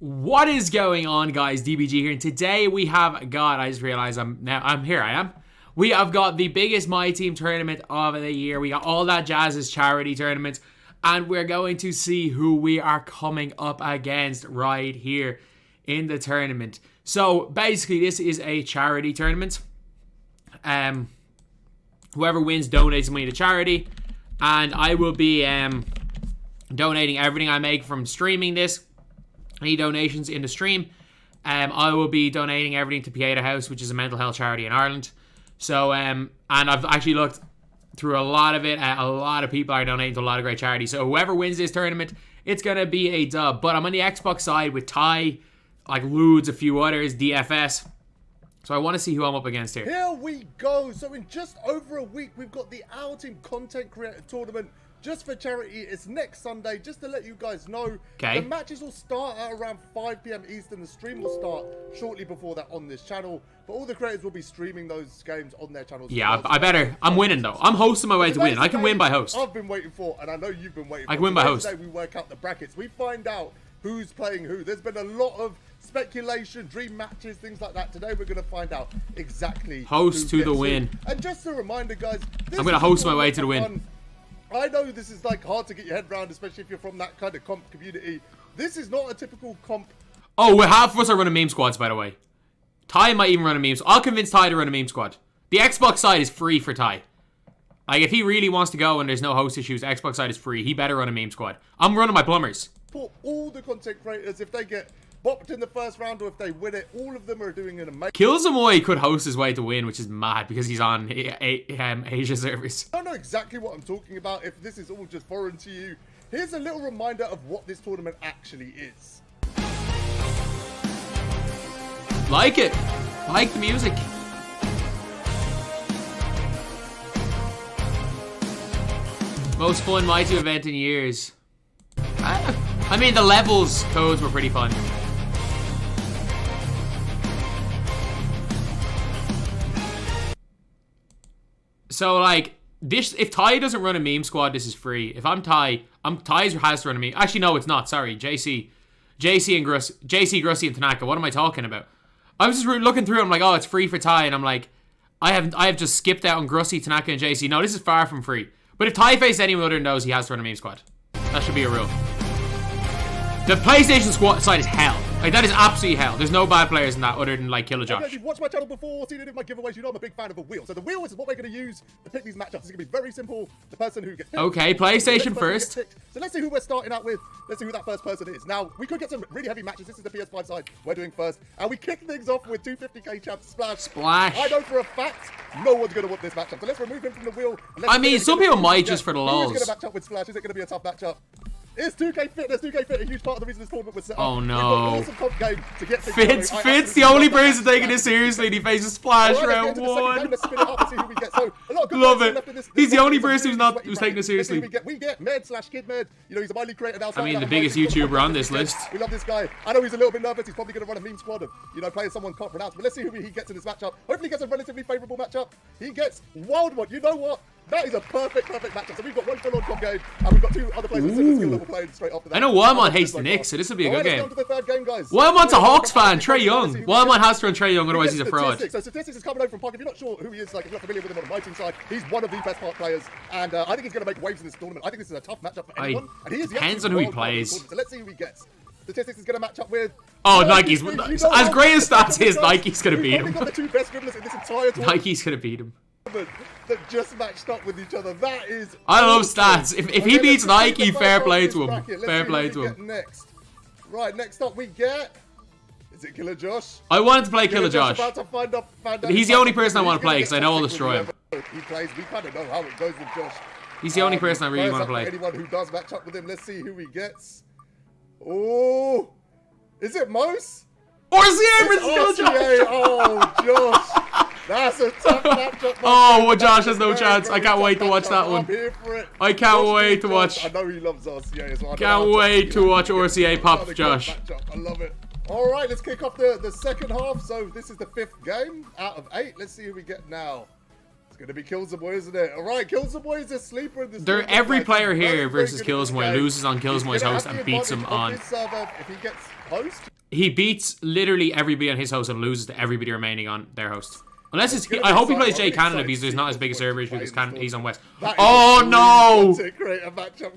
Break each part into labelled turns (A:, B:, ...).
A: What is going on, guys? DBG here, and today we have got, I just realized I'm here. We have got the biggest MyTEAM tournament of the year. We got all that jazz's charity tournament, and we're going to see who we are coming up against right here in the tournament. So basically, this is a charity tournament. Whoever wins donates money to charity, and I will be donating everything I make from streaming this. Any donations in the stream, I will be donating everything to Pieta House, which is a mental health charity in Ireland. So, and I've actually looked through a lot of it. A lot of people are donating to a lot of great charities. So whoever wins this tournament, it's going to be a dub. But I'm on the Xbox side with Ty, like Ludes, a few others, DFS. So I want to see who I'm up against here.
B: Here we go. So in just over a week, we've got the Our Team Content Creator Tournament just for charity. It's next Sunday, just to let you guys know.
A: Okay.
B: The matches will start at around 5 p.m. Eastern. The stream will start shortly before that on this channel. But all the creators will be streaming those games on their channels.
A: Yeah, I better. I'm winning, though. I'm hosting my way to win. I can win by host.
B: I've been waiting for, and I know you've been waiting for.
A: I can win by host.
B: Today we work out the brackets. We find out who's playing who. There's been a lot of speculation, dream matches, things like that. Today we're going to find out exactly
A: host to the win.
B: And just a reminder, guys,
A: I'm going to host my way to the win.
B: I know this is like hard to get your head around, especially if you're from that kind of comp community. This is not a typical comp.
A: Oh, half of us are running meme squads, by the way. Ty might even run a meme squad. I'll convince Ty to run a meme squad. The Xbox side is free for Ty. Like, if he really wants to go and there's no host issues, Xbox side is free. He better run a meme squad. I'm running my plumbers.
B: For all the content creators, if they get bopped in the first round or if they win it, all of them are doing an amazing.
A: Killsamoy could host his way to win, which is mad because he's on Asia servers.
B: I don't know exactly what I'm talking about. If this is all just foreign to you, here's a little reminder of what this tournament actually is.
A: Like it. Like the music. Most fun MyTEAM event in years. I mean, the levels codes were pretty fun. So, like, this, if Ty doesn't run a meme squad, this is free. If I'm Ty, Ty's has to run a meme. Actually, no, it's not. Sorry, JC and Grussi and Tanaka. What am I talking about? I was just looking through. I'm like, oh, it's free for Ty, and I'm like, I have just skipped out on Grussi, Tanaka, and JC. No, this is far from free. But if Ty faced anyone other than those, he has to run a meme squad. That should be a rule. The PlayStation squad side is hell. Like, that is absolutely hell. There's no bad players in that other than, like, Killer Josh.
B: If you've watched my channel before, seen any of my giveaways, you know I'm a big fan of a wheel. So the wheel is what we're going to use to pick these matchups. It's going to be very simple. The person who gets picked.
A: Okay, PlayStation first.
B: So let's see who we're starting out with. Let's see who that first person is. Now, we could get some really heavy matches. This is the PS5 side we're doing first. And we kick things off with 250k champ Splash.
A: Splash.
B: I know for a fact no one's going to want this matchup. So let's remove him from the wheel.
A: I mean, some people might just for the lols.
B: Who's going to match up with Splash? Is it going to be a tough matchup? It's 2K Fitness. 2K Fit, a huge part of the reason this tournament was set up.
A: Oh no.
B: Awesome comp game to get
A: Fitz, the only person taking it seriously, and he faces Splash round one. Love it. He's the only person who's taking it seriously.
B: We get Med/Kid Med. You know, he's a Miley creator now.
A: I mean, the biggest YouTuber on this list.
B: We love this guy. I know he's a little bit nervous. He's probably going to run a meme squad of, you know, playing someone can't pronounce. But let's see who he gets in this matchup. Hopefully he gets a relatively favourable matchup. He gets Wildmod. You know what? That is a perfect matchup. So we've got one full-on comp game, and we've got two other players with similar skill level playing straight after that.
A: I know Wildmod hates the Knicks, so this will be a good game.
B: Let's go to the third game, guys.
A: Wildmod's a Hawks fan. Trey Young. Wildmod has to run Trey Young, otherwise he's a fraud.
B: So Statistics is coming over from Park. If you're not sure who he is, like if you're not familiar with him on the MyTEAM side, he's one of the best Park players, and I think he's going to make waves in this tournament. I think this is a tough matchup for anyone. And he is
A: depends on who he plays.
B: So let's see who he gets. Statistics is going to match up with.
A: Oh, Nike's. As great as Stats is, Nike's going to beat him.
B: Got the two best dribblers in this entire tournament.
A: Nike's going to beat him.
B: That just matched up with each other. That is.
A: I love Stats. If he beats Nike, fair play to him. Fair play to him.
B: Next, right. Next up, we get. Is it Killer Josh?
A: I wanted to play Killer Josh.
B: About to find out
A: He's the only person I want to play because I know I'll destroy him.
B: He plays. We kind of know how it goes with Josh.
A: He's the only person I really want to play.
B: Anyone who does match up with him, let's see who he gets. Oh, is it Mos?
A: RCA versus Killer Josh.
B: Oh, Josh. That's a tough matchup.
A: Oh, well, Josh has no chance. I can't wait to watch that one.
B: I'm here for it.
A: I can't wait to watch.
B: I know he loves RCA as well.
A: Can't wait to watch RCA pop Josh.
B: I love it. All right, let's kick off the second half. So this is the 5th game out of 8. Let's see who we get now. Gonna be Killsboy, isn't it? All right, Killsboy is a sleeper in this.
A: Every player here versus Killsboy loses on Killsboy's host and beats him on.
B: If he gets host,
A: he beats literally everybody on his host and loses to everybody remaining on their host. Unless it's, I hope he plays Jay Canada because there's not as big a server issue because he's on West. Oh no!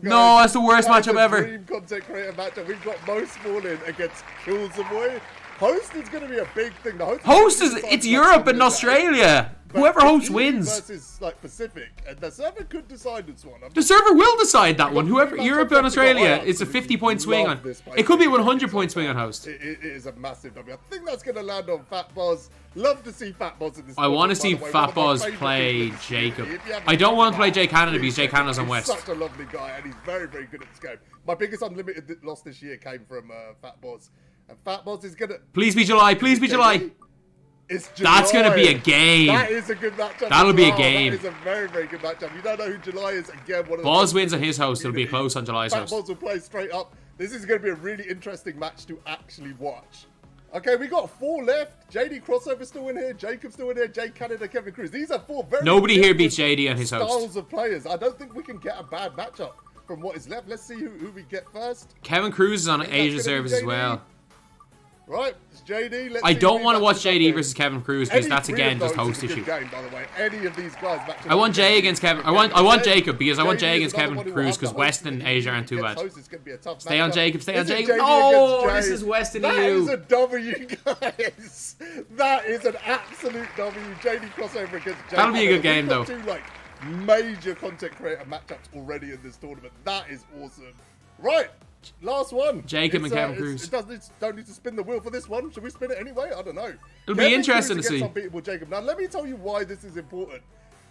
A: No, that's the worst matchup ever.
B: Dream content creator matchup. We've got Mo Smallin against Killsboy. Host is going to be a big thing. The
A: host is it's Europe and Australia. Whoever hosts wins.
B: Versus like Pacific, and the server could decide this one.
A: The server will decide that one. Whoever Europe and Australia, it's a 50-point swing on. It could be a 100-point swing on host.
B: It is a massive W. I think that's going to land on Fat Boz. Love to see Fat Boz in this.
A: I want to see Fat Boz play Jacob. I don't want to play Jay Canada because Jay Canada's on West.
B: He's such a lovely guy, and he's very, very good at this game. My biggest unlimited loss this year came from Fat Boz. And Fat Boz is gonna.
A: Please be July. Please be July.
B: It's July.
A: That's gonna be a game.
B: That is a good matchup.
A: That'll be a game.
B: That is a very, very good matchup. You don't know who July is. Again, one of the
A: Boz wins on his host. It'll be close on July's host.
B: Fat Boz will play straight up. This is going to be a really interesting match to actually watch. Okay, we got 4 left. JD Crossover still in here. Jacob still in here. Jay Canada, Kevin Cruz. These are 4 very
A: Nobody here beats JD on his host.
B: Styles of players. I don't think we can get a bad matchup from what is left. Let's see who we get first.
A: Kevin Cruz is on Asia service as well.
B: Right, it's JD.
A: I don't want to watch JD versus Kevin Cruz because that's again just host issue.
B: Game, by the way. Any of these guys
A: I want Jay against Kevin. I want Jacob because I want Jay against Kevin Cruz because West and Asia aren't too bad. Stay on Jacob. Stay on Jacob. Oh, this is West and EU.
B: That is a W, guys. That is an absolute W. JD crossover against Jay.
A: That'll be a good game though.
B: 2 like major content creator matchups already in this tournament. That is awesome. Right. Last one.
A: Jacob and Kevin Cruz.
B: Don't need to spin the wheel for this one. Should we spin it anyway? I don't know.
A: It'll be interesting to see.
B: Unbeatable Jacob. Now, let me tell you why this is important.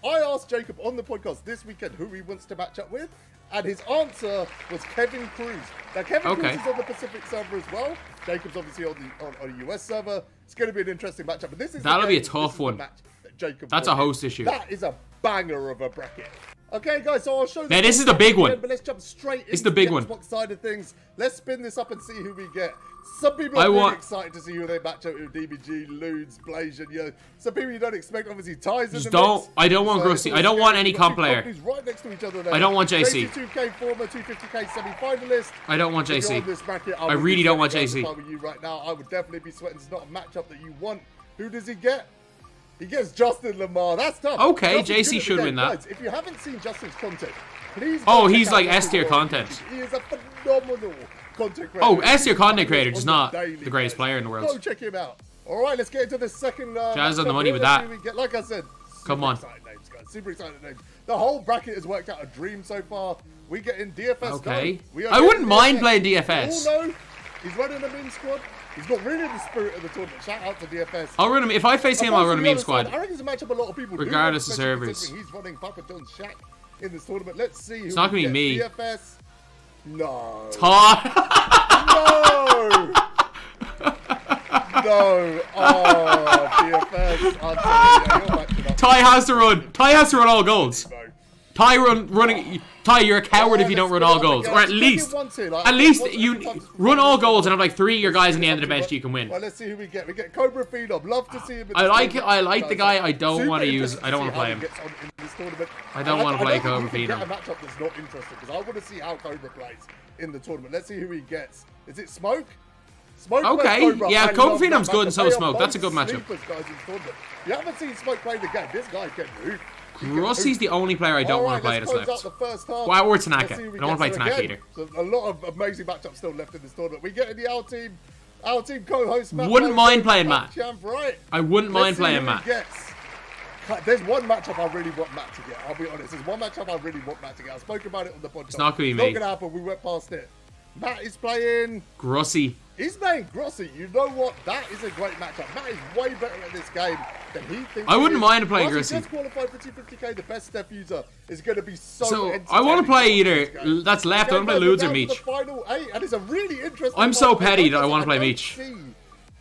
B: I asked Jacob on the podcast this weekend who he wants to match up with, and his answer was Kevin Cruz. Now, Kevin Cruz is on the Pacific server as well. Jacob's obviously on a US server. It's going to be an interesting matchup. But this is
A: that'll be a tough one. That's a host issue.
B: That is a banger of a bracket. Okay, guys, so I'll show you.
A: Now, this is the big one.
B: But let's jump straight into
A: the big one.
B: Xbox side of things. Let's spin this up and see who we get. Some people are really excited to see who they match up with. DBG, Ludes, Blasian, you know. Some people you don't expect, obviously, ties in the mix.
A: I don't want Grusty. I don't want any comp player.
B: Right next to each other there.
A: I don't want JC.
B: 2k former 250k semi-finalist.
A: I don't want JC. I really don't want JC.
B: If I were you right now, I would definitely be sweating. It's not a matchup that you want. Who does he get? He gets Justin Lamar. That's tough.
A: Okay, JC should win that.
B: Guys, if you haven't seen Justin's content, please.
A: Oh, he's like S tier content.
B: He is a phenomenal content creator.
A: Oh, S tier content creator, just not the greatest player in the world.
B: Go check him out. All right, let's get into the second.
A: Jazz on the money with that.
B: Like I said,
A: come on.
B: Names, guys. Super exciting names. The whole bracket has worked out a dream so far. We get in DFS.
A: Okay. I wouldn't mind playing DFS.
B: Oh no, he's running a meme squad. He's got really the spirit of the tournament. Shout out to DFS.
A: I'll run him. If I face him, I'll run a meme squad.
B: I reckon it's a matchup a lot of people
A: regardless of servers.
B: He's running Papa John's Shack in this tournament. Let's see who.
A: It's not gonna be me.
B: DFS. No.
A: No.
B: No. Oh, DFS.
A: Ty has to run. Ty has to run all goals. Ty running. Ty, you're a coward if you don't run all goals, or at least you run all goals and have like 3 of your guys in the end of the bench you can win.
B: Well, let's see who we get. We get Cobra Phenom. Love to see him.
A: I like the guy. I don't want to use. I don't want to play him. I don't want to play Cobra Phenom.
B: A matchup that's not interesting because I want to see how Cobra plays in the tournament. Let's see who he gets. Is it Smoke? Smoke.
A: Okay. Yeah, Cobra Phenom's good and so is Smoke. That's a good matchup.
B: You haven't seen Smoke play the game. This guy can move.
A: Rusty's the only player I don't want to play that's left. Wow, or Tanaka. I don't want to play Tanaka either.
B: So a lot of amazing matchups still left in this tournament. We get in the our team co-host Matt.
A: Wouldn't mind playing Matt.
B: Right.
A: I wouldn't mind playing Matt.
B: There's one matchup I really want Matt to get. I'll be honest. There's one matchup I really want Matt to get. I spoke about it on the podcast.
A: It's not going to be me.
B: It's not going to happen. We went past it. Matt is playing
A: Grossi.
B: He's playing Grossi. You know what? That is a great matchup. Matt is way better at this game than he thinks.
A: I wouldn't mind playing Grossi.
B: Just qualified for 250k. The best step user is going to be so.
A: I want to play either. That's left. I want to play Ludes or Meech.
B: The final 8, and it's a really interesting.
A: I'm so petty that I want to play Meech.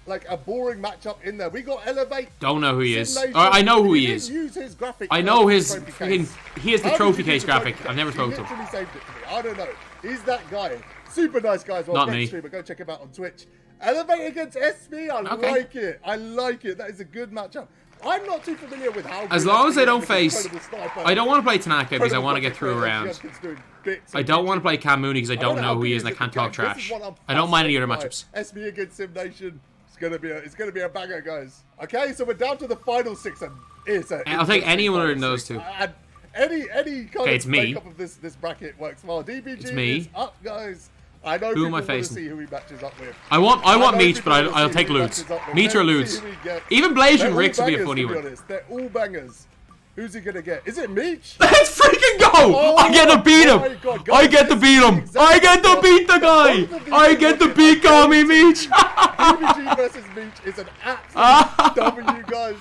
B: Like a boring matchup in there. We got Elevate.
A: Don't know who he is. I know who he is.
B: Use his graphic.
A: I know his freaking. He has the trophy case graphic. I've never spoken to him.
B: He literally saved it to me. I don't know. He's that guy. Super nice guy as well.
A: Not me.
B: Streamer. Go check him out on Twitch. Elevate against SB. I like it. I like it. That is a good matchup. I'm not too familiar with how.
A: As long as I don't
B: this
A: face...
B: incredible sniper-
A: I don't want to play Tanaka because I
B: incredible
A: want to get through a
B: player,
A: round.
B: Jenkins doing bits
A: I
B: and
A: don't want to
B: pieces.
A: play Cam Mooney because I don't know who he is and I can't talk
B: This is
A: trash.
B: what I'm
A: I don't mind any other
B: fascinated by.
A: matchups.
B: SB against Sim Nation. It's gonna be a banger, guys. Okay, so we're down to the final 6, and
A: I'll take any one of those two.
B: And any kind
A: it's
B: of
A: me.
B: makeup of this bracket works well. DBG
A: It's me.
B: is up, guys. I know
A: Who
B: people
A: am I
B: want to
A: facing?
B: see who he matches up with.
A: I want
B: know
A: Meech,
B: people
A: but
B: wanna
A: I'll
B: see
A: take
B: who he
A: Ludes.
B: matches up with.
A: Meech or
B: Let's see
A: Ludes.
B: who he gets.
A: Even Blasian
B: They're all
A: Ricks would be a
B: bangers,
A: funny
B: to be
A: one.
B: honest. They're all bangers. Who's he gonna get? Is it Meech?
A: Let's freaking go!
B: Oh
A: I get to beat him!
B: my God,
A: I
B: guys,
A: get to
B: this
A: beat
B: is
A: him!
B: exactly
A: I get to
B: what-
A: beat the guy!
B: both of these
A: I
B: are
A: get to
B: looking
A: beat Call Me Meech!
B: DBG versus Meech is an absolute W, guys.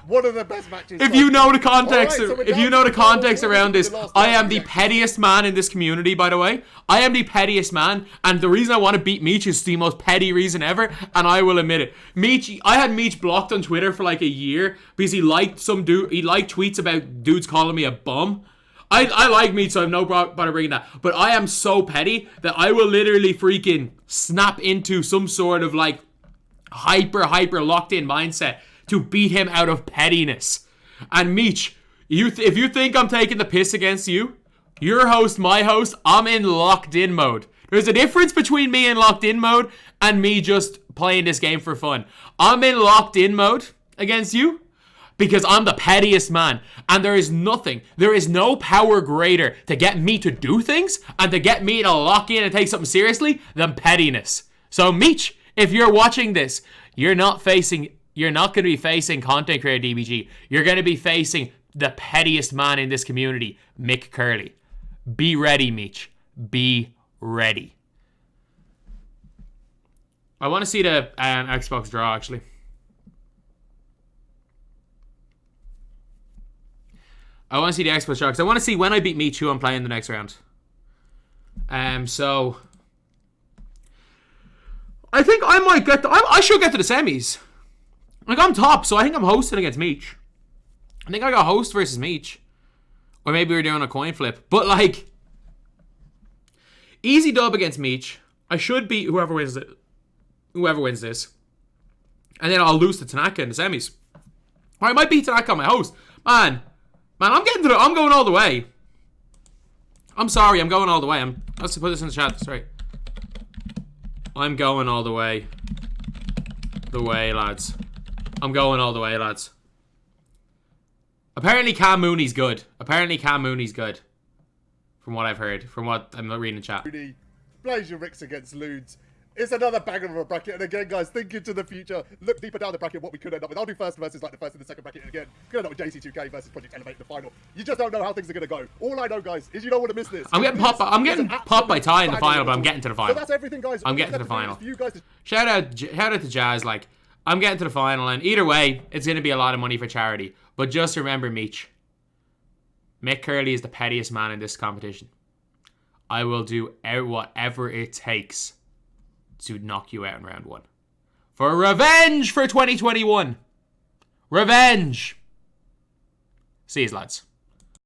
B: One of the best matches.
A: If you know the context,
B: Alright, so we're
A: if
B: down
A: you
B: to
A: know the
B: the final
A: context
B: four.
A: around
B: This
A: this,
B: is the last
A: I
B: round
A: am the
B: reaction.
A: pettiest man in this community, by the way. I am the pettiest man, and the reason I want to beat Meech is the most petty reason ever, and I will admit it. Meech, I had Meech blocked on Twitter for like a year because he liked some dude, he liked tweets about dudes calling me a bum. I like Meech, so I have no bother bringing that. But I am so petty that I will literally freaking snap into some sort of like hyper locked in mindset to beat him out of pettiness. And Meech, if you think I'm taking the piss against you, your host, my host, I'm in locked in mode. There's a difference between me in locked in mode and me just playing this game for fun. I'm in locked in mode against you because I'm the pettiest man, and there is no power greater to get me to do things and to get me to lock in and take something seriously than pettiness. So Meech, if you're watching this, you're not going to be facing content creator DBG. You're going to be facing the pettiest man in this community, Mick Curley. Be ready, Meech. Be ready. I want to see the Xbox draw, actually. I want to see the Xbox draw because I want to see when I beat Meech who I'm playing the next round. So I think I might get. I should get to the semis. Like I'm top, so I think I'm hosting against Meech. I think I got host versus Meech, or maybe we're doing a coin flip. But like, easy dub against Meech. I should beat whoever wins it. Whoever wins this, and then I'll lose to Tanaka in the semis. Or I might beat Tanaka on my host. Man, I'm going all the way. I'm sorry, I'm going all the way. Let's put this in the chat. Sorry. I'm going all the way. Lads. I'm going all the way, lads. Apparently Cam Mooney's good. From what I've heard. From what I'm reading in chat.
B: Blasian Ricks against Ludes. It's another banger of a bracket. And again, guys, think into the future. Look deeper down the bracket what we could end up with. I'll do first versus like the first and the second bracket again. Could end up with JC2K versus Project Elevate in the final. You just don't know how things are going to go. All I know, guys, is you don't want to miss this.
A: I'm getting popped by Ty in the final, but I'm getting to the final.
B: So that's everything, guys.
A: I'm getting to the final.
B: For you guys to...
A: Shout out to Jazz. Like, I'm getting to the final, and either way, it's going to be a lot of money for charity. But just remember, Meech. Mick Curley is the pettiest man in this competition. I will do whatever it takes to knock you out in round 1. For revenge for 2021. Revenge. See you, lads.